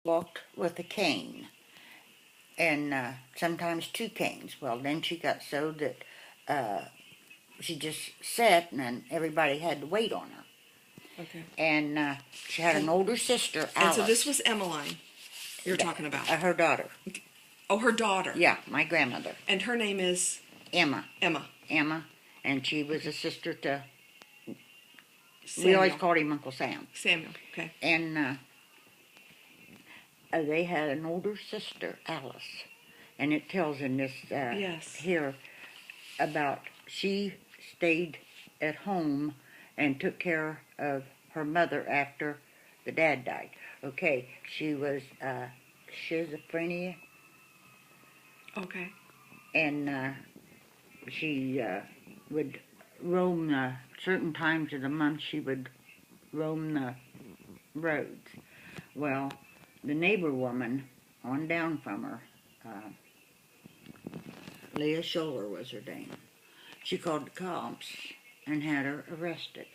walked with a cane, and sometimes two canes. Well, then she got so that she just sat, and then everybody had to wait on her. Okay. And she had an older sister, Alice. And so this was Emmeline you're talking about. Her daughter. Oh, her daughter. Yeah, my grandmother. And her name is? Emma. Emma. Emma. And she was a sister to, Samuel. we always called him Uncle Sam. Samuel, okay. And they had an older sister, Alice. And it tells in this Yes. here about she stayed at home and took care of her mother after the dad died. Okay, she was schizophrenia. Okay. And she would roam certain times of the month. She would roam the roads. Well, the neighbor woman on down from her, Leah Scholler was her name. She called the cops and had her arrested.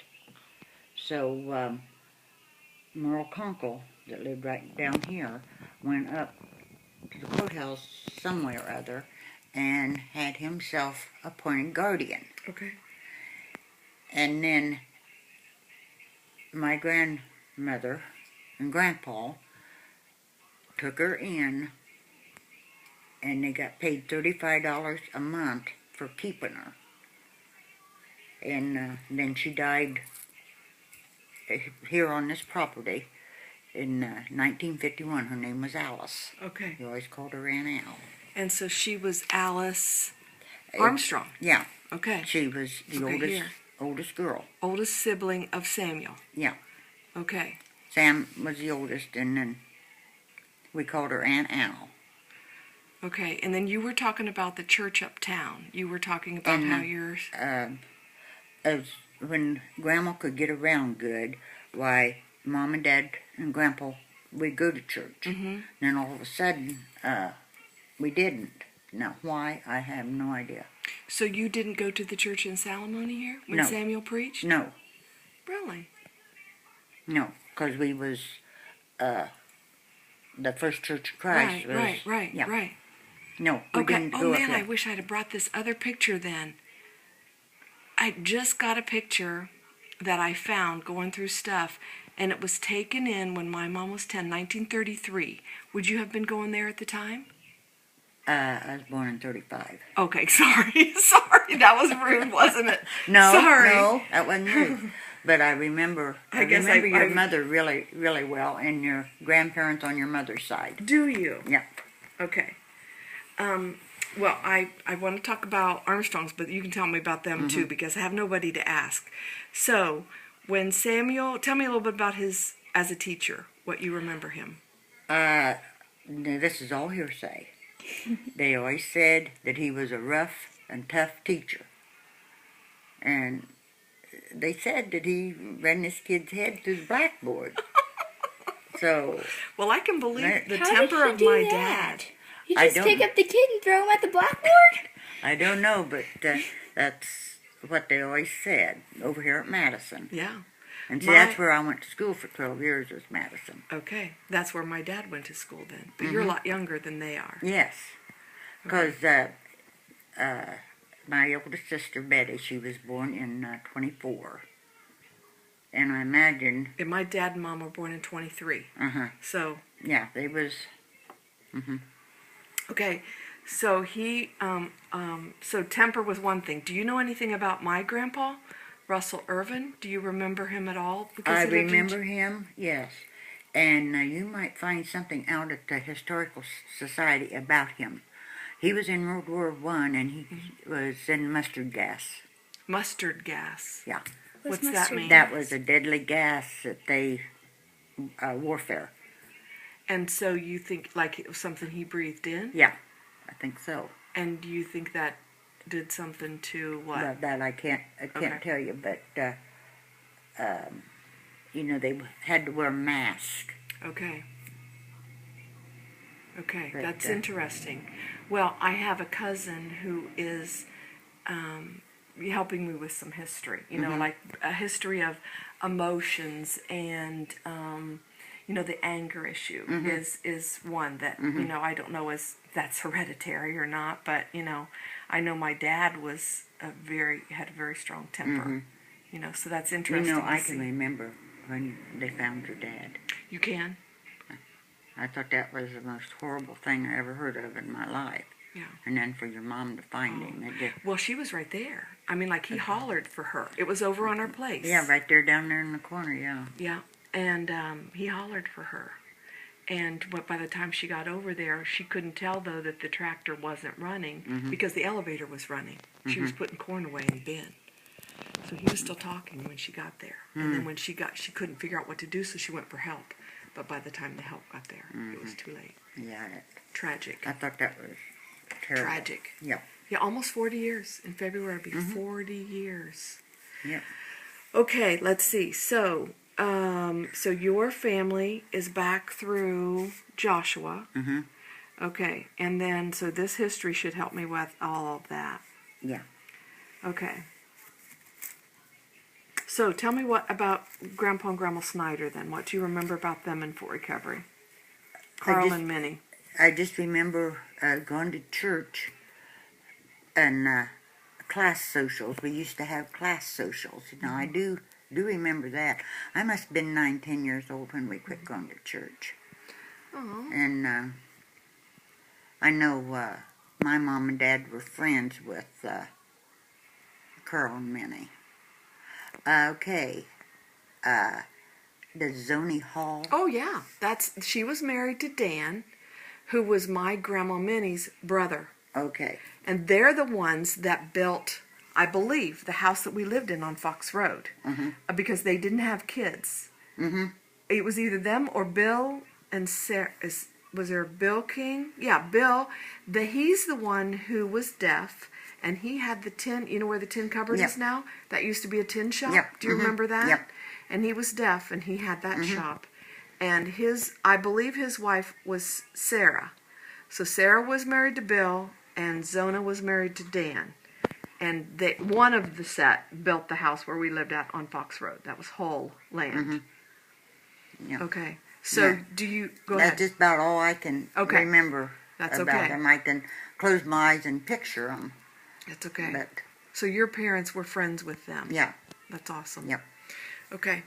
So Merle Conkle, that lived right down here, went up to the courthouse somewhere or other and had himself appointed guardian. Okay. And then my grandmother and grandpa took her in, and they got paid $35 a month for keeping her. And then she died here on this property in 1951. Her name was Alice. Okay. We always called her Aunt Al. And so she was Alice Armstrong. Yeah. Okay. She was the oldest girl. Oldest sibling of Samuel. Yeah. Okay. Sam was the oldest, and then we called her Aunt Al. Okay, and then you were talking about the church uptown. You were talking about how yours... As when Grandma could get around good, why, Mom and Dad and Grandpa, we'd go to church. Mm-hmm. Then all of a sudden, we didn't. Now, why, I have no idea. So you didn't go to the church in Salamone here when No. Samuel preached? No. Really? No, because we was, the First Church of Christ. Right. No, we didn't go up man, there. I wish I'd have brought this other picture then. I just got a picture that I found going through stuff, and it was taken in when my mom was 10, 1933. Would you have been going there at the time? I was born in 35. Okay, sorry. Sorry, that was rude, wasn't it? No, sorry. No, that wasn't rude. But I remember your mother really, really well, and your grandparents on your mother's side. Do you? Yeah. Okay. Well, I want to talk about Armstrongs, but you can tell me about them too, because I have nobody to ask. So, when Samuel, tell me a little bit about his as a teacher, what you remember him. This is all hearsay. They always said that he was a rough and tough teacher. And they said that he ran this kid's head through the blackboard. So... Well, I can believe the How temper did of he do my that? dad. You just pick up the kid and throw him at the blackboard? I don't know, but that's what they always said over here at Madison. Yeah. And see, that's where I went to school for 12 years, was Madison. Okay. That's where my dad went to school then. But you're a lot younger than they are. Yes. Because my oldest sister, Betty, she was born in 24. And I imagine... And my dad and mom were born in 23. So... Yeah, they was... Okay, so he, so temper was one thing. Do you know anything about my grandpa, Russell Irvin? Do you remember him at all? Because I remember him, yes. And you might find something out at the Historical Society about him. He was in World War I, and he was in mustard gas. Mustard gas? Yeah. What's that mean? That was a deadly gas that they, warfare. And so you think like it was something he breathed in? Yeah, I think so. And do you think that did something to what? Well, that I can't tell you, but you know, they had to wear a mask. Okay. Okay, But, that's interesting. Well, I have a cousin who is helping me with some history. You know, like a history of emotions and the anger issue is one that, I don't know if that's hereditary or not, but, I know my dad had a very strong temper, so that's interesting I to can see. remember when they found your dad. You can? I thought that was the most horrible thing I ever heard of in my life. Yeah. And then for your mom to find him. Well, she was right there. I mean, like, he hollered for her. It was over on our place. Yeah, right there down there in the corner, yeah. Yeah, and he hollered for her. And by the time she got over there, she couldn't tell, though, that the tractor wasn't running because the elevator was running. She was putting corn away in the bin. So he was still talking when she got there. And then when she couldn't figure out what to do, so she went for help. But by the time the help got there, it was too late. Yeah. Tragic. I thought that was terrible. Tragic. Yep. Yeah, almost 40 years. In February, it'll be 40 years. Yep. Okay, let's see. So your family is back through Joshua. Mm-hmm. Okay, and then, so this history should help me with all of that. Yeah. Okay. So tell me what about Grandpa and Grandma Snyder then. What do you remember about them in Fort Recovery? Carl and Minnie. I just remember going to church and class socials. We used to have class socials. I do remember that. I must have been 9, 10 years old when we quit going to church. Oh. And I know my mom and dad were friends with Carl and Minnie. Okay. The Zoni Hall. Oh yeah, she was married to Dan, who was my Grandma Minnie's brother. Okay. And they're the ones that built, I believe, the house that we lived in on Fox Road, because they didn't have kids. Mm-hmm. It was either them or Bill and Sarah. Was there Bill King? Yeah, Bill. He's the one who was deaf, and he had the tin. You know where the tin cupboard is now? That used to be a tin shop. Yep. Do you remember that? Yep. And he was deaf, and he had that shop. And I believe his wife was Sarah. So Sarah was married to Bill, and Zona was married to Dan. And one of the set built the house where we lived at on Fox Road. That was whole land. Yeah. Okay. So do you go ahead? That's just about all I can remember That's about them. I can close my eyes and picture them. That's okay. But, so your parents were friends with them. yeah. That's awesome. Yep. Okay.